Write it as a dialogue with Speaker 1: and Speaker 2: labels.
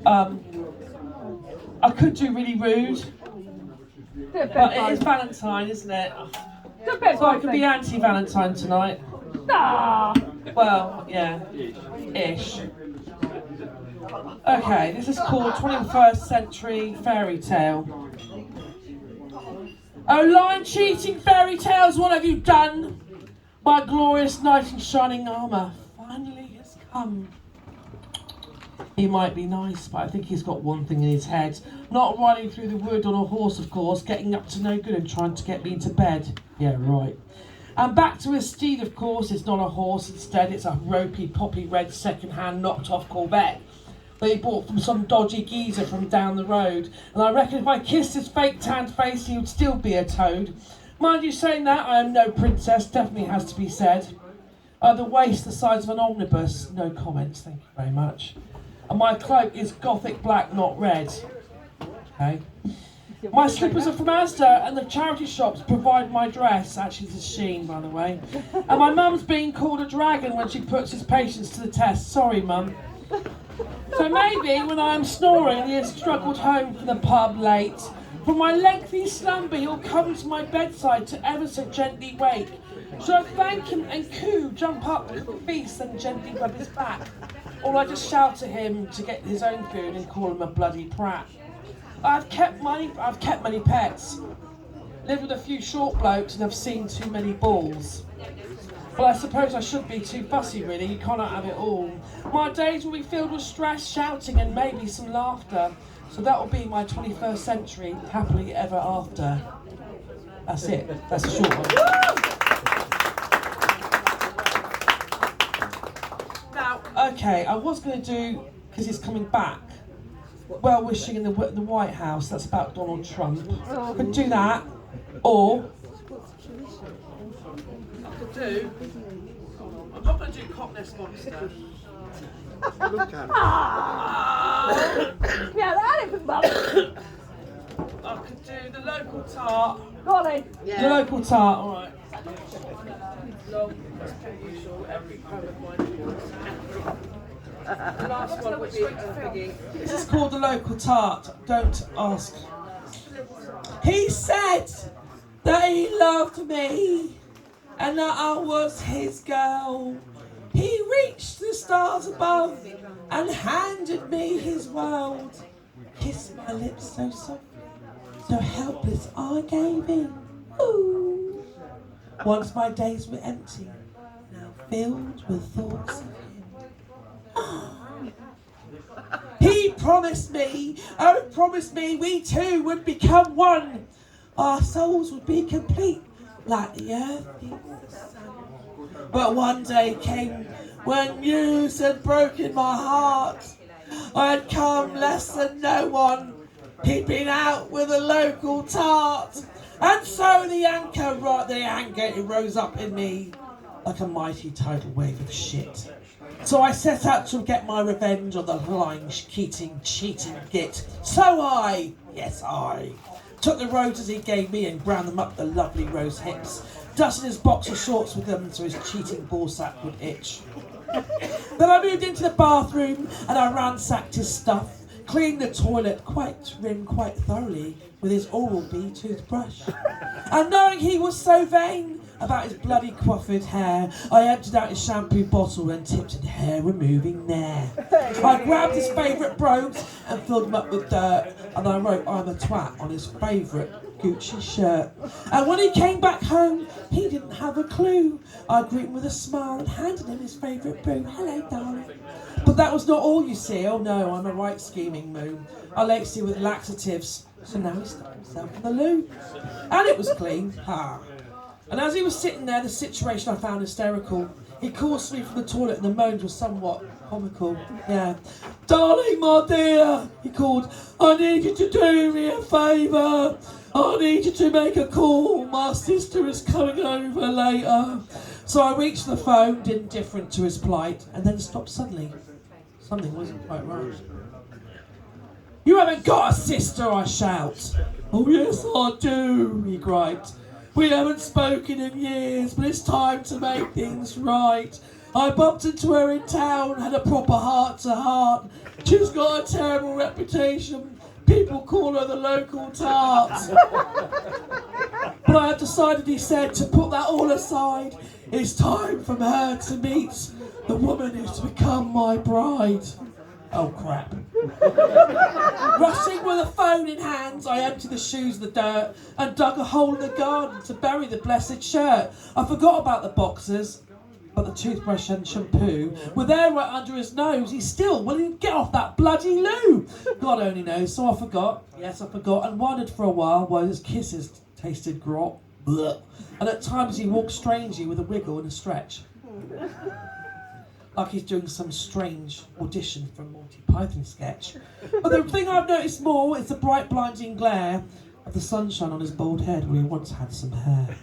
Speaker 1: I could do really rude, but it is Valentine, isn't it? So I could be anti-Valentine tonight.
Speaker 2: Ah.
Speaker 1: Well, yeah, ish. Okay, this is called 21st Century Fairy Tale. Oh, lying, cheating fairy tales, what have you done? My glorious knight in shining armour finally has come. He might be nice, but I think he's got one thing in his head. Not riding through the wood on a horse, of course, getting up to no good and trying to get me into bed. Yeah, right. And back to his steed, of course. It's not a horse, instead it's a ropey, poppy red second-hand knocked-off Corvette that he bought from some dodgy geezer from down the road. And I reckon if I kissed his fake tanned face, he would still be a toad. Mind you saying that, I am no princess, definitely has to be said. The waist the size of an omnibus, no comments, thank you very much. And my cloak is gothic black, not red. Okay. My slippers are from Asda, and the charity shops provide my dress. Actually, this is Shein, by the way. And my mum's being called a dragon when she puts his patience to the test. Sorry, mum. So maybe when I am snoring and he has struggled home from the pub late, from my lengthy slumber he'll come to my bedside to ever so gently wake. So I thank him and coo, jump up with the feast and gently rub his back. Or I just shout at him to get his own food and call him a bloody prat. I've kept many pets. Lived with a few short blokes and have seen too many balls. Well, I suppose I shouldn't be too fussy, really. You cannot have it all. My days will be filled with stress, shouting, and maybe some laughter. So that will be my 21st century happily ever after. That's it. That's a short one. Now, okay, I was going to do, because he's coming back, well wishing in the White House. That's about Donald Trump. I could do that, or I'm not going to do Cockness Monster.
Speaker 2: Yeah, that is about.
Speaker 1: I could do the local tart.
Speaker 2: Golly.
Speaker 1: Yeah. The local tart, alright. Long, as per usual, every poem of mine. The last one would be a biggie. This is called the local tart. Don't ask. He said that he loved me and that I was his girl. He reached the stars above and handed me his world. Kissed my lips so softly, so helpless I gave in. Ooh. Once my days were empty, now filled with thoughts of him. He promised me, oh promised me, we two would become one. Our souls would be complete like the earth is the sun. But one day came when news had broken my heart. I had come less than no one. He'd been out with a local tart. And so the anger it rose up in me like a mighty tidal wave of shit. So I set out to get my revenge on the lying, cheating git. So I took the roses he gave me and ground them up the lovely rose hips, dusted his boxer shorts with them so his cheating ballsack would itch. Then I moved into the bathroom and I ransacked his stuff, cleaned the toilet quite thoroughly with his Oral-B toothbrush. And knowing he was so vain about his bloody coiffed hair, I emptied out his shampoo bottle and tipped in hair removing nair. I grabbed his favourite brogues and filled them up with dirt, and I wrote I'm a twat on his favourite Gucci shirt. And when he came back home, he didn't have a clue. I greeted him with a smile and handed him his favourite brew. Hello, darling. But that was not all, you see. Oh no, I'm a right scheming moon. I laced him with laxatives, so now he stuck himself in the loo. And it was clean. Ha. And as he was sitting there, the situation I found hysterical. He called me from the toilet and the moans were somewhat comical. Yeah. Darling, my dear, he called, I need you to do me a favour. I need you to make a call. My sister is coming over later. So I reached the phone, indifferent to his plight, and then stopped suddenly. Something wasn't quite right. You haven't got a sister, I shout. Oh yes, I do, he griped. We haven't spoken in years, but it's time to make things right. I bumped into her in town, had a proper heart-to-heart. She's got a terrible reputation. People call her the local tart. But I have decided, he said, to put that all aside. It's time for her to meet the woman who's to become my bride. Oh crap. Rushing with a phone in hand, I emptied the shoes in the dirt and dug a hole in the garden to bury the blessed shirt. I forgot about the boxers, but the toothbrush and shampoo were there right under his nose. He still wouldn't get off that bloody loo. God only knows, so I forgot. Yes, I forgot, and wondered for a while why his kisses tasted grot. Blech. And at times he walked strangely with a wiggle and a stretch. Like he's doing some strange audition for a Monty Python sketch. But the thing I've noticed more is the bright blinding glare of the sunshine on his bald head where he once had some hair.